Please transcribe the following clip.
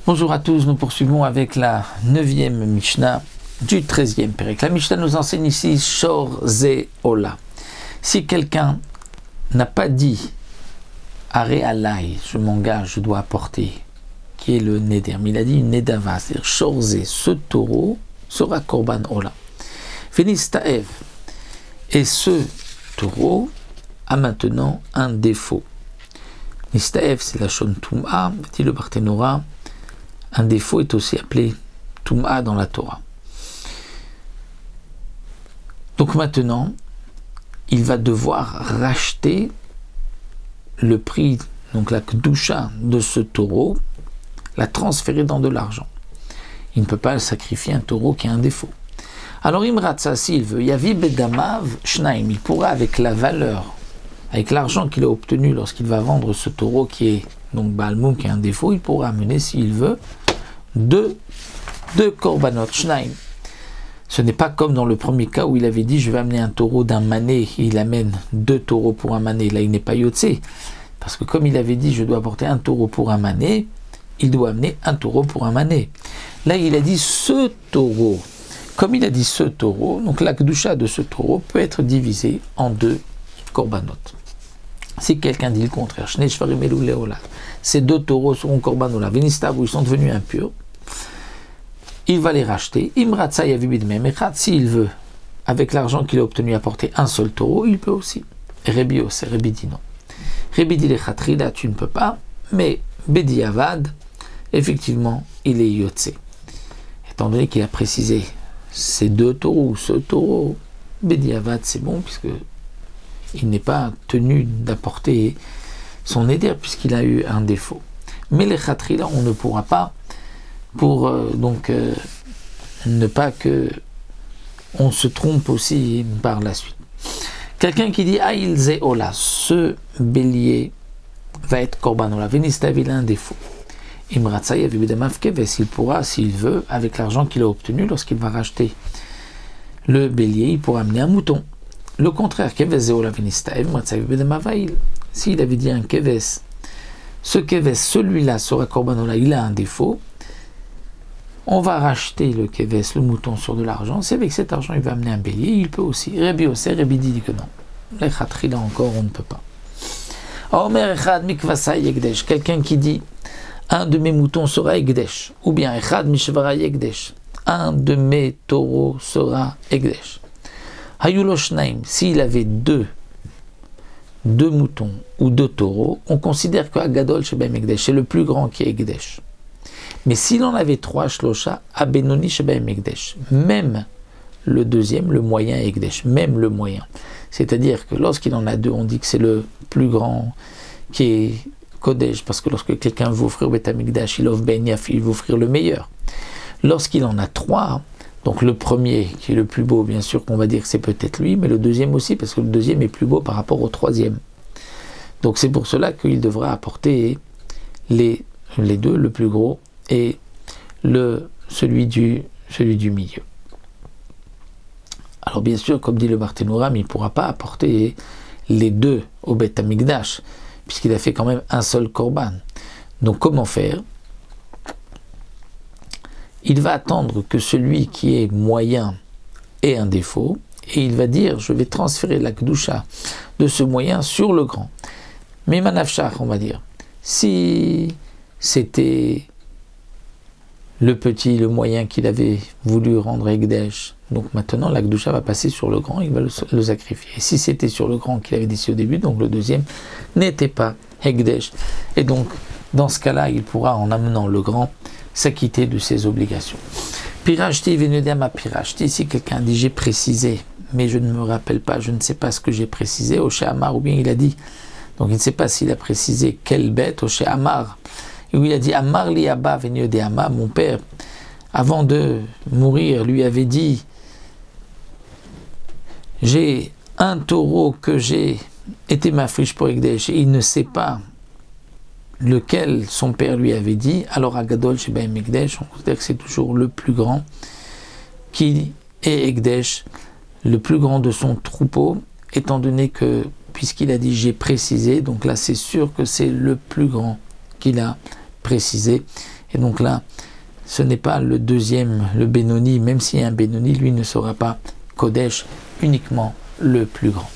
Bonjour à tous, nous poursuivons avec la 9e Mishnah du 13e Pérec. La Mishnah nous enseigne ici Shor Ze Ola. Si quelqu'un n'a pas dit Are Alai, je m'engage, je dois apporter, qui est le Neder, mais il a dit une Nedava, c'est-à-dire Shor Ze, ce taureau sera Korban Ola. Venistaev, et ce taureau a maintenant un défaut. Nistaev, c'est la Shon Tum'a, dit le Barthénora. Un défaut est aussi appelé Tum'a dans la Torah. Donc maintenant, il va devoir racheter le prix, donc la Kedusha de ce taureau, la transférer dans de l'argent. Il ne peut pas sacrifier un taureau qui a un défaut. Alors Imratsa, s'il veut, Yavi Bedamav Shnaim, il pourra avec la valeur, avec l'argent qu'il a obtenu lorsqu'il va vendre ce taureau qui est donc Balmoum, qui a un défaut, il pourra amener, s'il veut, deux korbanot, shnaim. Ce n'est pas comme dans le premier cas où il avait dit je vais amener un taureau d'un mané, il amène 2 taureaux pour un mané. Là il n'est pas yotse, parce que comme il avait dit je dois apporter un taureau pour un mané, il doit amener un taureau pour un mané. Là il a dit ce taureau. Comme il a dit ce taureau, donc la kedusha de ce taureau peut être divisée en 2 korbanot. Si quelqu'un dit le contraire, ces 2 taureaux seront korbanola, venistav, où ils sont devenus impurs, il va les racheter. Imratsa yavibidmem echad, s'il veut, avec l'argent qu'il a obtenu, apporter un seul taureau, il peut aussi. Rebio, c'est Rebidi, non. Rebidi lechatrila, tu ne peux pas, mais Bedi Avad, effectivement, il est yotse. Étant donné qu'il a précisé ces 2 taureaux, ce taureau, Bedi Avad, c'est bon, puisque il n'est pas tenu d'apporter son éder puisqu'il a eu un défaut. Mais les khatrila, on ne pourra pas, pour ne pas que on se trompe aussi par la suite. Quelqu'un qui dit Aïl Ze Ola, ce bélier va être korban ola, venistav, il a un défaut. Imratsa yavidamav keves, il pourra, s'il veut, avec l'argent qu'il a obtenu lorsqu'il va racheter le bélier, il pourra amener un mouton. Le contraire, s'il avait dit un keves, ce keves, celui-là sera korbanola, il a un défaut, on va racheter le keves, le mouton, sur de l'argent, c'est avec cet argent il va amener un bélier, il peut aussi. Rebi Oser, Rebi dit que non. Les khatri, là encore, on ne peut pas. Omer echad mikvasa yegdesh, quelqu'un qui dit un de mes moutons sera yegdesh, ou bien echad mishvara yegdesh, un de mes taureaux sera yegdesh. Hayuloshnaim, s'il avait 2 moutons ou 2 taureaux, on considère que Agadol Shebem Ekdesh, c'est le plus grand qui est Ekdesh. Mais s'il en avait 3 Shlosha, Abenoni Shebem Ekdesh, même le deuxième, le moyen est Ekdesh, même le moyen. C'est-à-dire que lorsqu'il en a 2, on dit que c'est le plus grand qui est Kodesh, parce que lorsque quelqu'un veut offrir Bet Hamikdash, il offre Ben Yaf, il veut offrir le meilleur. Lorsqu'il en a 3, donc le premier, qui est le plus beau, bien sûr qu'on va dire que c'est peut-être lui, mais le deuxième aussi, parce que le deuxième est plus beau par rapport au troisième. Donc c'est pour cela qu'il devra apporter les 2, le plus gros et celui du milieu. Alors bien sûr, comme dit le Barthénora, il ne pourra pas apporter les 2 au Bet Hamikdash, puisqu'il a fait quand même un seul korban. Donc comment faire ? Il va attendre que celui qui est moyen ait un défaut, et il va dire, je vais transférer la kedusha de ce moyen sur le grand. Mais manafshach, on va dire, si c'était le petit, le moyen qu'il avait voulu rendre Ekdesh, donc maintenant la kedusha va passer sur le grand, il va le sacrifier. Et si c'était sur le grand qu'il avait décidé au début, donc le deuxième n'était pas Ekdesh, et donc dans ce cas-là, il pourra, en amenant le grand, s'acquitter de ses obligations. Pirachti venudama pirachti, si quelqu'un dit j'ai précisé, mais je ne me rappelle pas, je ne sais pas ce que j'ai précisé, Oshe Amar, ou bien il a dit, donc il ne sait pas s'il a précisé quelle bête, Oshe Amar, où il a dit Amar li Abba venudama, mon père, avant de mourir, lui avait dit j'ai un taureau que j'ai été ma friche pour Ekdesh, et il ne sait pas lequel son père lui avait dit, alors Agadol Shebem Ekdesh, on considère que c'est toujours le plus grand qui est Ekdesh, le plus grand de son troupeau, étant donné que, puisqu'il a dit j'ai précisé, donc là c'est sûr que c'est le plus grand qu'il a précisé, Et donc là, ce n'est pas le deuxième, le Benoni, même si un Benoni, lui ne sera pas Kodesh, uniquement le plus grand.